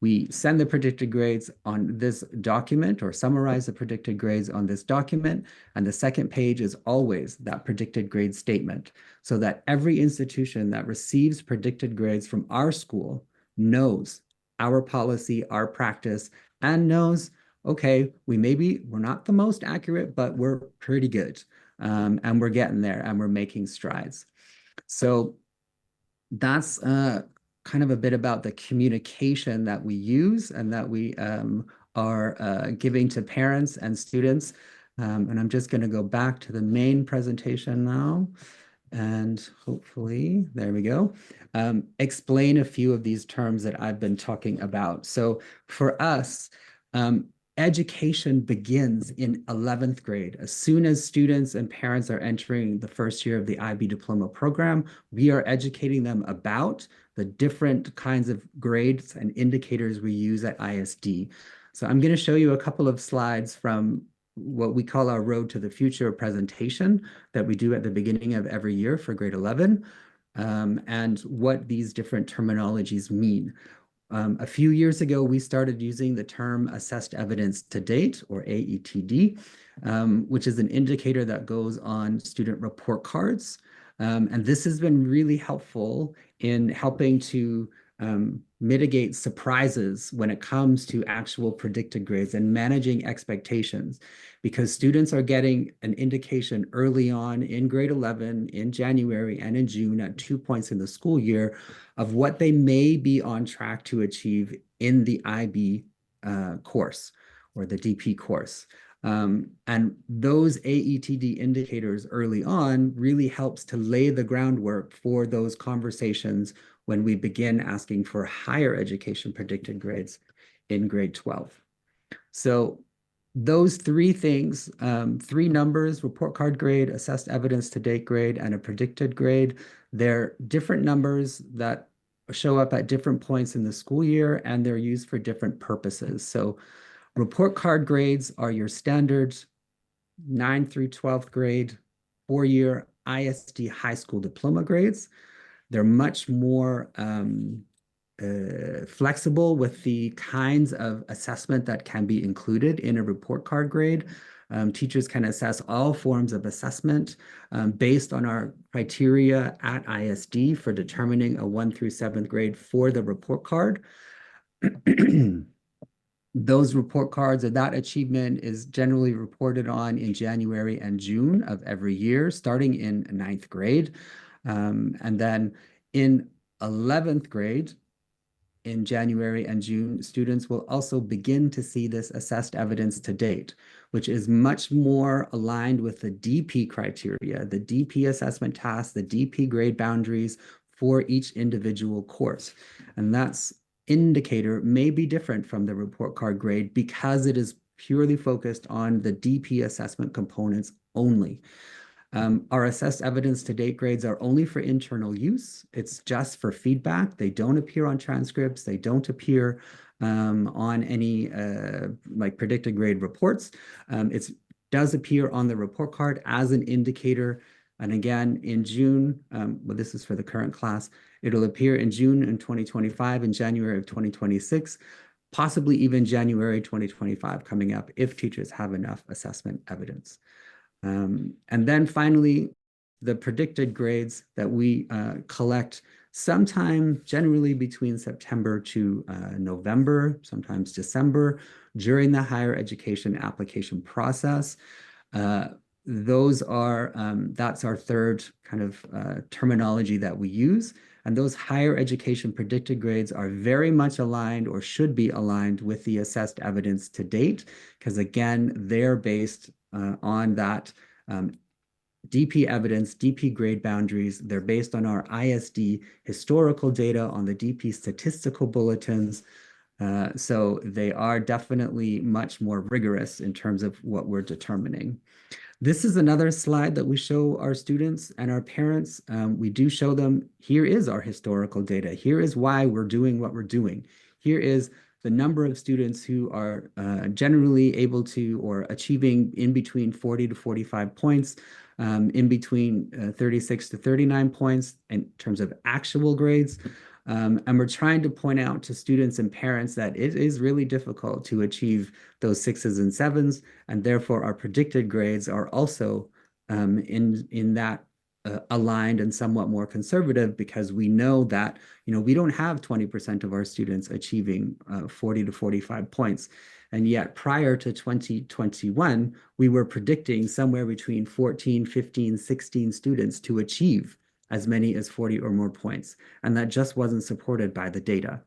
we send the predicted grades on this document, or summarize the predicted grades on this document. And the second page is always that predicted grade statement, so that every institution that receives predicted grades from our school knows our policy, our practice, and knows, okay, we're not the most accurate, but we're pretty good. And we're getting there, and we're making strides. So that's kind of a bit about the communication that we use and that we are giving to parents and students. And I'm just going to go back to the main presentation now. And hopefully, there we go, explain a few of these terms that I've been talking about. So for us, education begins in 11th grade. As soon as students and parents are entering the first year of the IB diploma program, we are educating them about the different kinds of grades and indicators we use at ISD. So I'm going to show you a couple of slides from what we call our Road to the Future presentation that we do at the beginning of every year for grade 11, and what these different terminologies mean. A few years ago, we started using the term assessed evidence to date, or AETD, which is an indicator that goes on student report cards. And this has been really helpful in helping to mitigate surprises when it comes to actual predicted grades and managing expectations, because students are getting an indication early on in grade 11, in January and in June at 2 points in the school year of what they may be on track to achieve in the IB course or the DP course. And those AETD indicators early on really helps to lay the groundwork for those conversations when we begin asking for higher education predicted grades in grade 12. So those three things, three numbers, report card grade, assessed evidence to date grade, and a predicted grade, they're different numbers that show up at different points in the school year, and they're used for different purposes. So report card grades are your standard 9th through 12th grade, 4-year ISD high school diploma grades. They're much more flexible with the kinds of assessment that can be included in a report card grade. Teachers can assess all forms of assessment based on our criteria at ISD for determining a 1 through 7th grade for the report card. Those report cards, or that achievement, is generally reported on in January and June of every year, starting in 9th grade. And then in 11th grade, in January and June, students will also begin to see this assessed evidence to date, which is much more aligned with the DP criteria, the DP assessment tasks, the DP grade boundaries for each individual course. And that's indicator may be different from the report card grade because it is purely focused on the DP assessment components only. Our assessed evidence to date grades are only for internal use. It's just for feedback. They don't appear on transcripts. They don't appear on any like predicted grade reports. It does appear on the report card as an indicator. And again, in June, well, this is for the current class, it'll appear in June in 2025 and January of 2026, possibly even January 2025 coming up if teachers have enough assessment evidence. And then finally, the predicted grades that we collect sometime generally between September to November, sometimes December, during the higher education application process. Those are, that's our third kind of terminology that we use. And those higher education predicted grades are very much aligned or should be aligned with the assessed evidence to date, because again, they're based on that DP evidence, DP grade boundaries. They're based on our ISD historical data on the DP statistical bulletins. So they are definitely much more rigorous in terms of what we're determining. This is another slide that we show our students and our parents. We do show them, here is our historical data. Here is why we're doing what we're doing. Here is the number of students who are generally able to or achieving in between 40 to 45 points, in between 36 to 39 points in terms of actual grades. And we're trying to point out to students and parents that it is really difficult to achieve those 6s and 7s, and therefore our predicted grades are also in that aligned and somewhat more conservative, because we know that, you know, we don't have 20% of our students achieving 40 to 45 points. And yet prior to 2021, we were predicting somewhere between 14, 15, 16 students to achieve as many as 40 or more points. And that just wasn't supported by the data.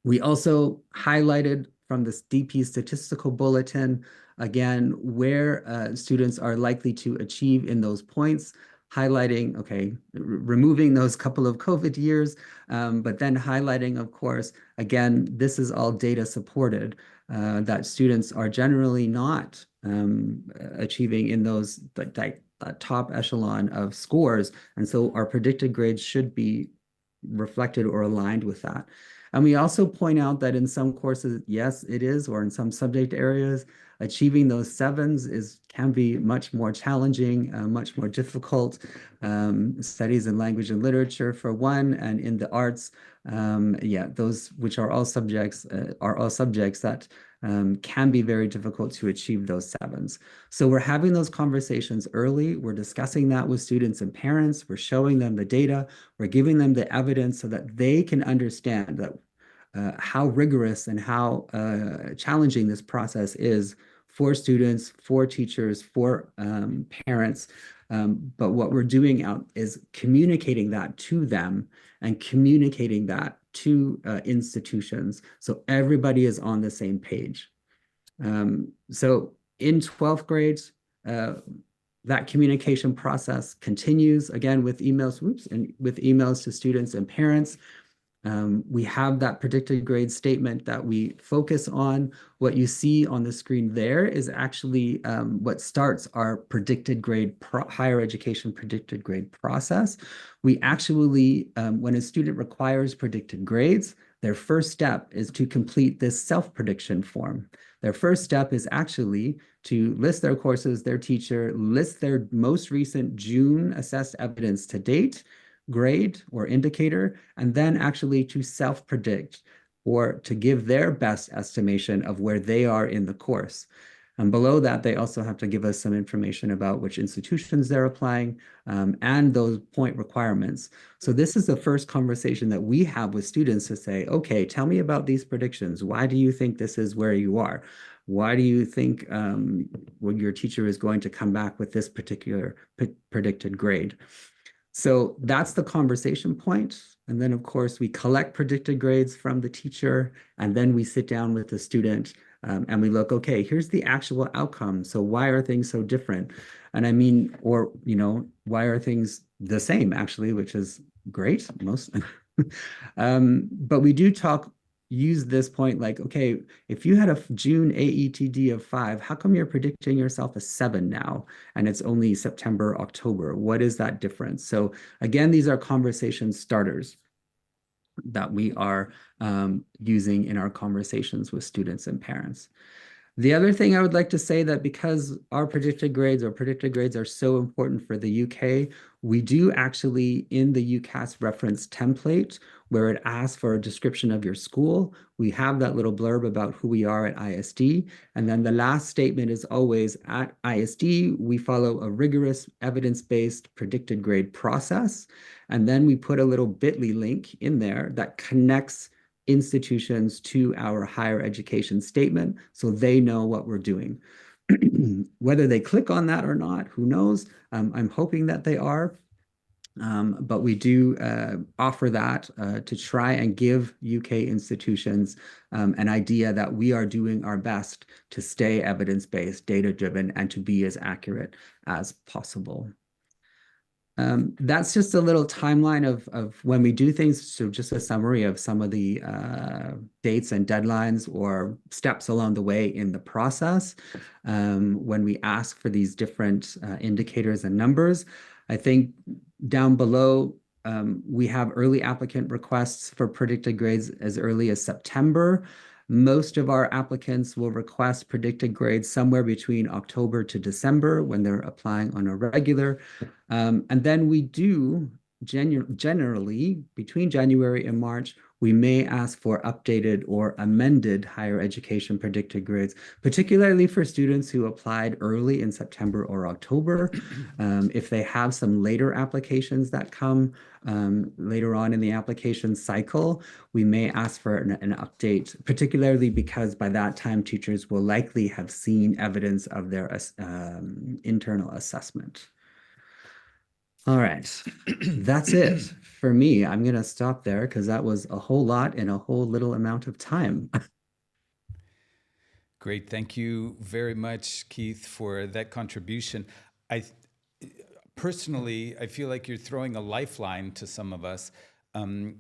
We also highlighted from this DP statistical bulletin, again, where students are likely to achieve in those points, highlighting, okay, removing those couple of COVID years, but then highlighting, of course, again, this is all data supported, that students are generally not achieving in those top echelon of scores. And so our predicted grades should be reflected or aligned with that. And we also point out that in some courses, yes, it is, or in some subject areas, achieving those 7s can be much more challenging, much more difficult. Studies in language and literature for one, and in the arts, yeah, those which are all subjects that can be very difficult to achieve those 7s. So we're having those conversations early. We're discussing that with students and parents. We're showing them the data. We're giving them the evidence so that they can understand that how rigorous and how challenging this process is for students, for teachers, for parents. But what we're doing out is communicating that to them and communicating that to institutions, so everybody is on the same page. So in 12th grade, that communication process continues, again, with emails, and with emails to students and parents. We have that predicted grade statement that we focus on. What you see on the screen there is actually what starts our predicted grade, higher education predicted grade process. We actually, when a student requires predicted grades, their first step is to complete this self-prediction form. Their first step is actually to list their courses, their teacher, list their most recent June assessed evidence to date, grade or indicator, and then actually to self-predict or to give their best estimation of where they are in the course. And below that, they also have to give us some information about which institutions they're applying and those point requirements. So this is the first conversation that we have with students to say, okay, tell me about these predictions. Why do you think this is where you are? Why do you think when your teacher is going to come back with this particular predicted grade? So that's the conversation point. And then, of course, we collect predicted grades from the teacher, and then we sit down with the student and we look, okay, here's the actual outcome. So why are things so different? And I mean, or, why are things the same, actually, which is great, most. But we do use this point like, okay, if you had a June AETD of 5, how come you're predicting yourself a 7 now? And it's only September, October. What is that difference? So again, these are conversation starters that we are using in our conversations with students and parents. The other thing I would like to say that because our predicted grades are so important for the UK, we do actually in the UCAS reference template where it asks for a description of your school, we have that little blurb about who we are at ISD. And then the last statement is always at ISD, we follow a rigorous evidence-based predicted grade process. And then we put a little bit.ly link in there that connects institutions to our higher education statement so they know what we're doing. Whether they click on that or not, who knows? I'm hoping that they are. But we do offer that to try and give UK institutions an idea that we are doing our best to stay evidence-based, data-driven, and to be as accurate as possible. That's just a little timeline of when we do things. So just a summary of some of the dates and deadlines or steps along the way in the process. When we ask for these different indicators and numbers, I think down below, we have early applicant requests for predicted grades as early as September. Most of our applicants will request predicted grades somewhere between October to December when they're applying on a regular. And then we do generally between January and March, we may ask for updated or amended higher education predicted grades, particularly for students who applied early in September or October. If they have some later applications that come later on in the application cycle, we may ask for an update, particularly because by that time, teachers will likely have seen evidence of their internal assessment. All right, that's it for me. I'm going to stop there because that was a whole lot in a whole little amount of time. Great. Thank you very much, Keith, for that contribution. Personally, I feel like you're throwing a lifeline to some of us. Can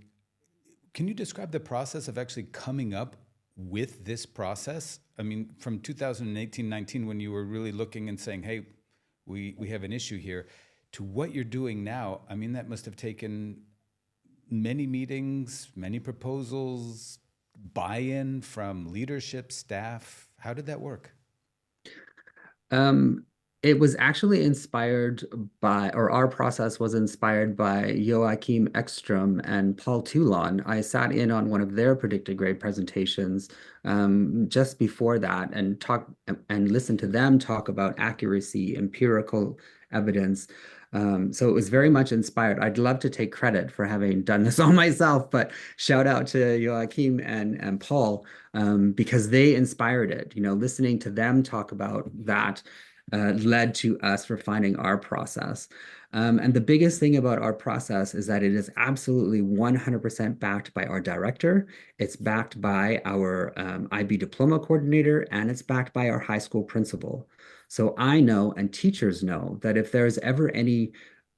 you describe the process of actually coming up with this process? I mean, from 2018-19, when you were really looking and saying, hey, we have an issue here, to what you're doing now, I mean, that must have taken many meetings, many proposals, buy-in from leadership, staff. How did that work? It was actually inspired by, or our process was inspired by Joachim Ekstrom and Paul Toulon. I sat in on one of their predicted grade presentations just before that and listened to them talk about accuracy, empirical evidence. So it was very much inspired. I'd love to take credit for having done this all myself, but shout out to Joachim and Paul because they inspired it. Listening to them talk about that led to us refining our process. And the biggest thing about our process is that it is absolutely 100% backed by our director. It's backed by our IB diploma coordinator, and it's backed by our high school principal. So I know, and teachers know, that if there's ever any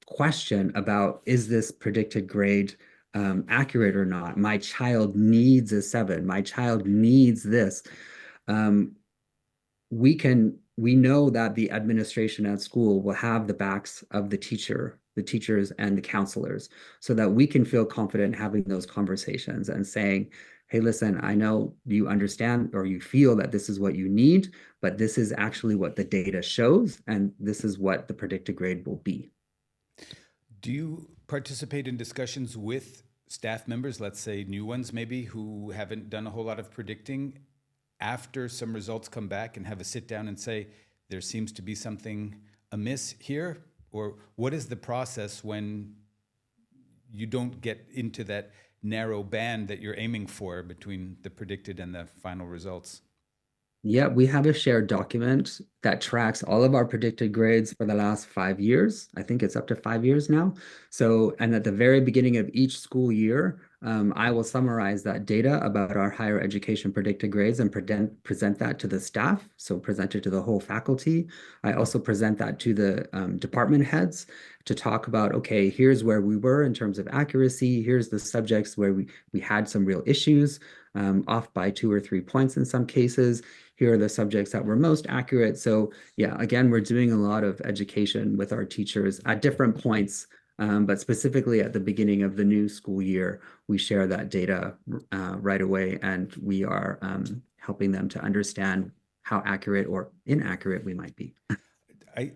question about, is this predicted grade accurate or not? My child needs a 7. My child needs this. We know that the administration at school will have the backs of the teachers and the counselors, so that we can feel confident having those conversations and saying, hey, listen, I know you understand or you feel that this is what you need, but this is actually what the data shows, and this is what the predicted grade will be. Do you participate in discussions with staff members, let's say new ones maybe, who haven't done a whole lot of predicting, after some results come back, and have a sit down and say, there seems to be something amiss here? Or what is the process when you don't get into that narrow band that you're aiming for between the predicted and the final results? Yeah, we have a shared document that tracks all of our predicted grades for the last 5 years. I think it's up to 5 years now. So, and at the very beginning of each school year, I will summarize that data about our higher education predicted grades and present that to the staff. So present it to the whole faculty. I also present that to the department heads to talk about, okay, here's where we were in terms of accuracy. Here's the subjects where we had some real issues, off by 2 or 3 points in some cases. Here are the subjects that were most accurate. So yeah, again, we're doing a lot of education with our teachers at different points, but specifically at the beginning of the new school year, we share that data right away, and we are helping them to understand how accurate or inaccurate we might be.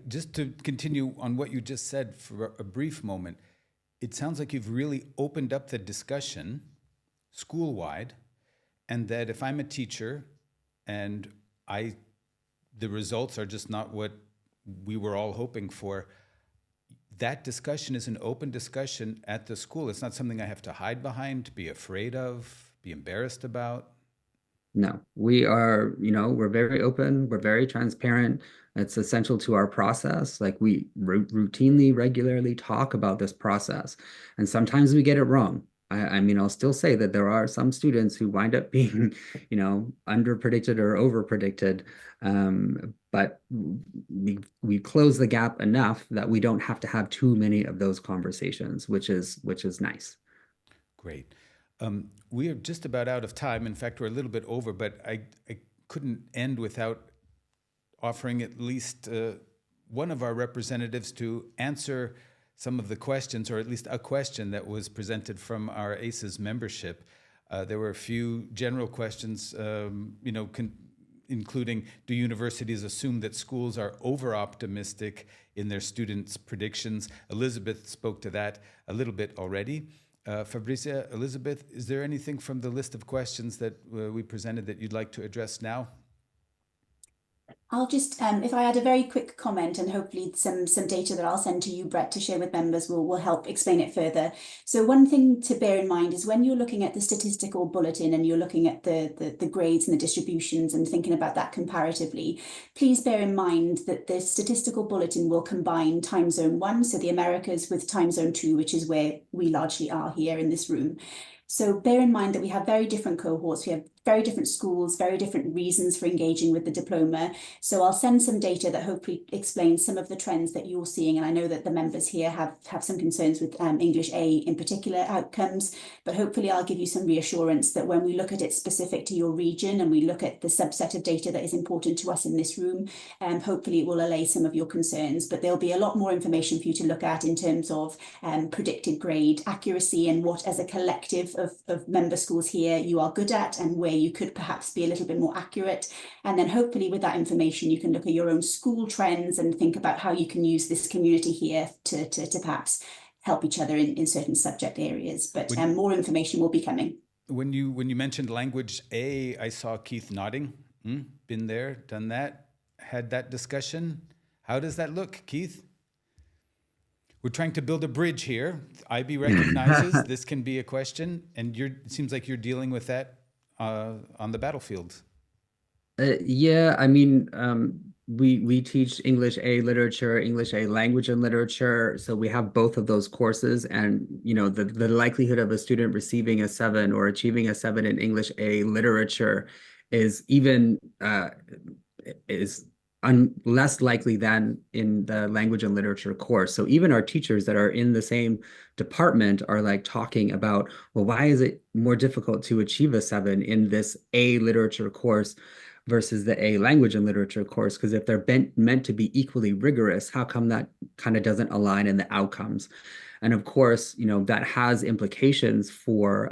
Just to continue on what you just said for a brief moment, it sounds like you've really opened up the discussion school-wide, and that if I'm a teacher and the results are just not what we were all hoping for, that discussion is an open discussion at the school. It's not something I have to hide behind, be afraid of, be embarrassed about. No, we are, we're very open, we're very transparent. It's essential to our process. Like we routinely, regularly talk about this process. And sometimes we get it wrong. I mean, I'll still say that there are some students who wind up being, under predicted or over predicted. But we close the gap enough that we don't have to have too many of those conversations, which is nice. Great. We are just about out of time. In fact, we're a little bit over, but I couldn't end without offering at least one of our representatives to answer some of the questions, or at least a question that was presented from our ACES membership. There were a few general questions, including, do universities assume that schools are over-optimistic in their students' predictions? Elizabeth spoke to that a little bit already. Fabricia, Elizabeth, is there anything from the list of questions that we presented that you'd like to address now? I'll just, if I add a very quick comment, and hopefully some data that I'll send to you, Brett, to share with members will help explain it further. So one thing to bear in mind is when you're looking at the statistical bulletin and you're looking at the grades and the distributions and thinking about that comparatively, please bear in mind that the statistical bulletin will combine time zone 1, so the Americas, with time zone 2, which is where we largely are here in this room. So bear in mind that we have very different cohorts, we have very different schools, very different reasons for engaging with the diploma. So I'll send some data that hopefully explains some of the trends that you're seeing. And I know that the members here have some concerns with English A in particular outcomes, but hopefully I'll give you some reassurance that when we look at it specific to your region and we look at the subset of data that is important to us in this room, hopefully it will allay some of your concerns. But there'll be a lot more information for you to look at in terms of predicted grade accuracy and what as a collective of member schools here you are good at and where you could perhaps be a little bit more accurate. And then hopefully with that information, you can look at your own school trends and think about how you can use this community here to perhaps help each other in certain subject areas. But more information will be coming. When you mentioned language A, I saw Keith nodding. Been there, done that, had that discussion. How does that look, Keith? We're trying to build a bridge here. IB recognizes this can be a question, and it seems like you're dealing with that on the battlefield. Yeah, I mean, we teach English A literature, English A language and literature. So we have both of those courses, and the likelihood of a student receiving a 7 or achieving a 7 in English A literature is even less likely than in the language and literature course. So even our teachers that are in the same department are like talking about, well, why is it more difficult to achieve a 7 in this A literature course versus the A language and literature course? Because if they're meant to be equally rigorous, how come that kind of doesn't align in the outcomes? And of course, that has implications for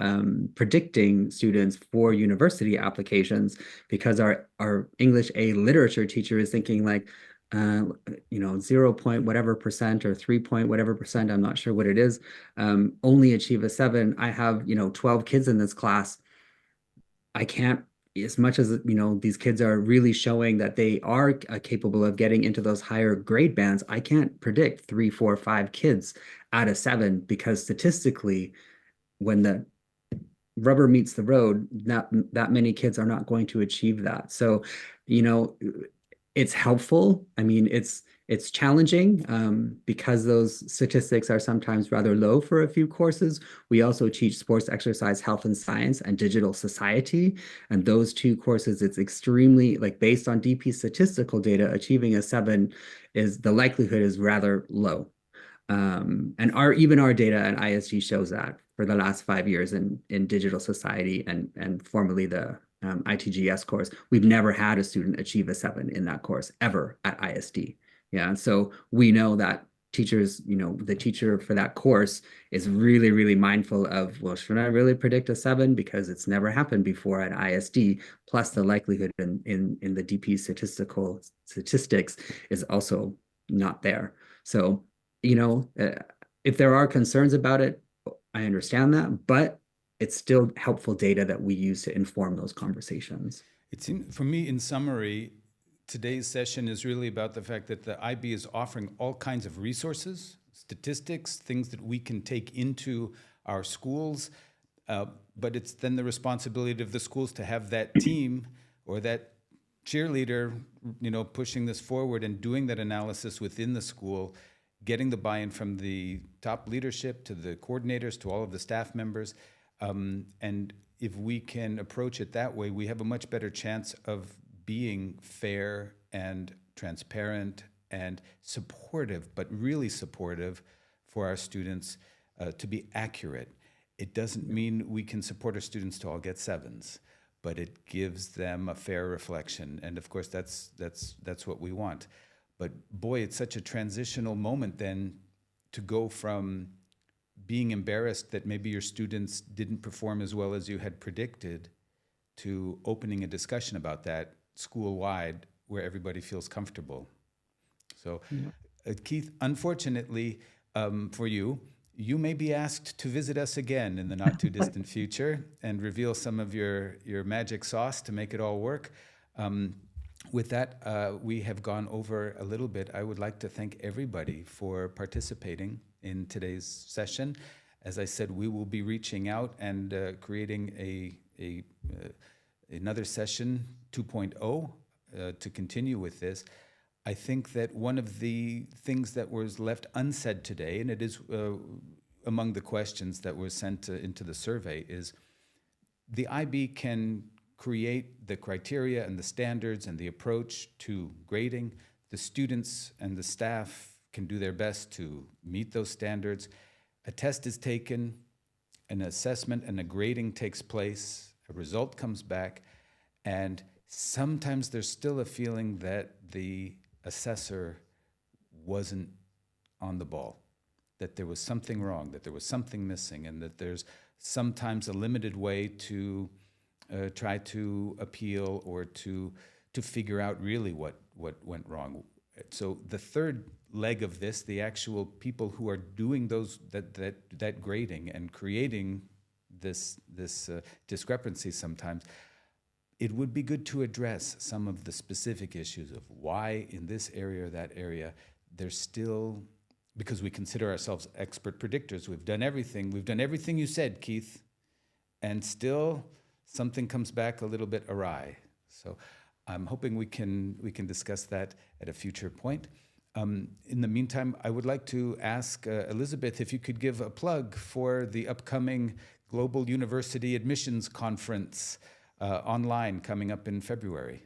predicting students for university applications, because our English A literature teacher is thinking like, 0 point whatever percent or 3 point whatever percent, I'm not sure what it is, only achieve a 7. I have, 12 kids in this class. I can't, as much as these kids are really showing that they are capable of getting into those higher grade bands, I can't predict 3, 4, 5 kids out of 7, because statistically, when the rubber meets the road, not that many kids are not going to achieve that. So, you know, it's helpful. I mean, it's challenging because those statistics are sometimes rather low for a few courses. We also teach sports, exercise, health and science, and digital society. And those two courses, it's extremely, like, based on DP statistical data, achieving a 7 is, the likelihood is rather low. And even our data at ISG shows that for the last 5 years in digital society and formerly the ITGS course, we've never had a student achieve a 7 in that course ever at ISD. Yeah, so we know that teachers, the teacher for that course is really, really mindful of, well, should I really predict a 7 because it's never happened before at ISD, plus the likelihood in the DP statistics is also not there. So if there are concerns about it, I understand that, but it's still helpful data that we use to inform those conversations. It seems, for me, in summary, today's session is really about the fact that the IB is offering all kinds of resources, statistics, things that we can take into our schools, but it's then the responsibility of the schools to have that team or that cheerleader, pushing this forward and doing that analysis within the school, getting the buy-in from the top leadership to the coordinators to all of the staff members. And if we can approach it that way, we have a much better chance of being fair and transparent and supportive, but really supportive for our students to be accurate. It doesn't mean we can support our students to all get 7s, but it gives them a fair reflection. And of course, that's what we want. But boy, it's such a transitional moment then to go from being embarrassed that maybe your students didn't perform as well as you had predicted to opening a discussion about that school-wide where everybody feels comfortable. So, Keith, unfortunately for you, you may be asked to visit us again in the not-too-distant future and reveal some of your magic sauce to make it all work. With that, we have gone over a little bit. I would like to thank everybody for participating in today's session. As I said, we will be reaching out and creating another session 2.0 to continue with this. I think that one of the things that was left unsaid today, and it is among the questions that were sent into the survey, is the IB can create the criteria and the standards and the approach to grading. The students and the staff can do their best to meet those standards. A test is taken, an assessment and a grading takes place, a result comes back, and sometimes there's still a feeling that the assessor wasn't on the ball, that there was something wrong, that there was something missing, and that there's sometimes a limited way to try to appeal or to figure out really what went wrong. So the third leg of this, the actual people who are doing that grading and creating this discrepancy sometimes, it would be good to address some of the specific issues of why in this area or that area there's still, because we consider ourselves expert predictors, we've done everything you said, Keith, and still something comes back a little bit awry. So I'm hoping we can discuss that at a future point. In the meantime, I would like to ask Elizabeth if you could give a plug for the upcoming Global University Admissions Conference online coming up in February.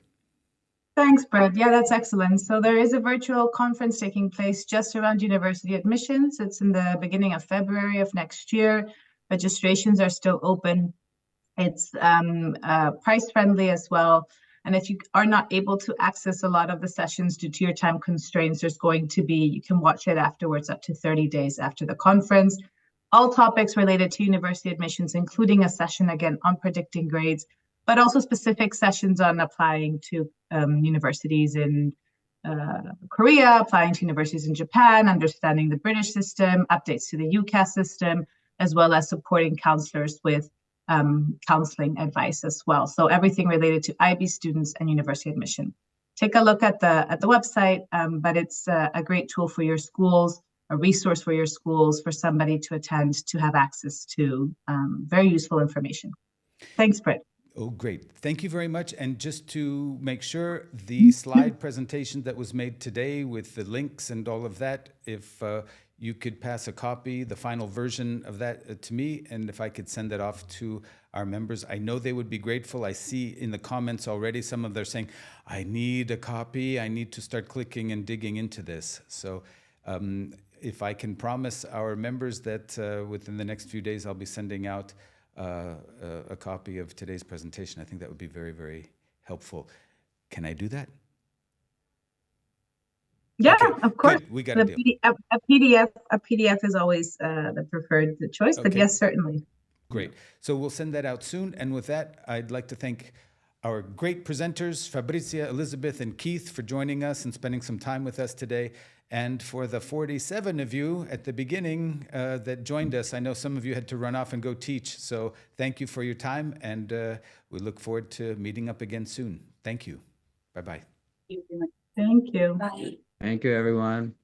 Thanks, Brett. Yeah, that's excellent. So there is a virtual conference taking place just around university admissions. It's in the beginning of February of next year. Registrations are still open. It's price friendly as well. And if you are not able to access a lot of the sessions due to your time constraints, you can watch it afterwards up to 30 days after the conference. All topics related to university admissions, including a session again on predicting grades, but also specific sessions on applying to universities in Korea, applying to universities in Japan, understanding the British system, updates to the UCAS system, as well as supporting counselors with counseling advice as well. So everything related to IB students and university admission. Take a look at the website, but it's a great tool for your schools a resource for your schools, for somebody to attend, to have access to. Very useful information. Thanks, Britt. Oh, great. Thank you very much. And just to make sure, the slide presentation that was made today with the links and all of that, if you could pass a copy, the final version of that to me, and if I could send that off to our members, I know they would be grateful. I see in the comments already some of them saying, I need a copy. I need to start clicking and digging into this. So if I can promise our members that within the next few days, I'll be sending out a copy of today's presentation, I think that would be very, very helpful. Can I do that? Yeah, Okay, of course. good. We got a deal. A PDF is always the preferred choice, but Okay. yes, certainly. Great. So we'll send that out soon. And with that, I'd like to thank our great presenters, Fabrizia, Elizabeth, and Keith, for joining us and spending some time with us today. And for the 47 of you at the beginning that joined us, I know some of you had to run off and go teach. So thank you for your time, and we look forward to meeting up again soon. Thank you. Bye-bye. Thank you. Bye. Thank you, everyone.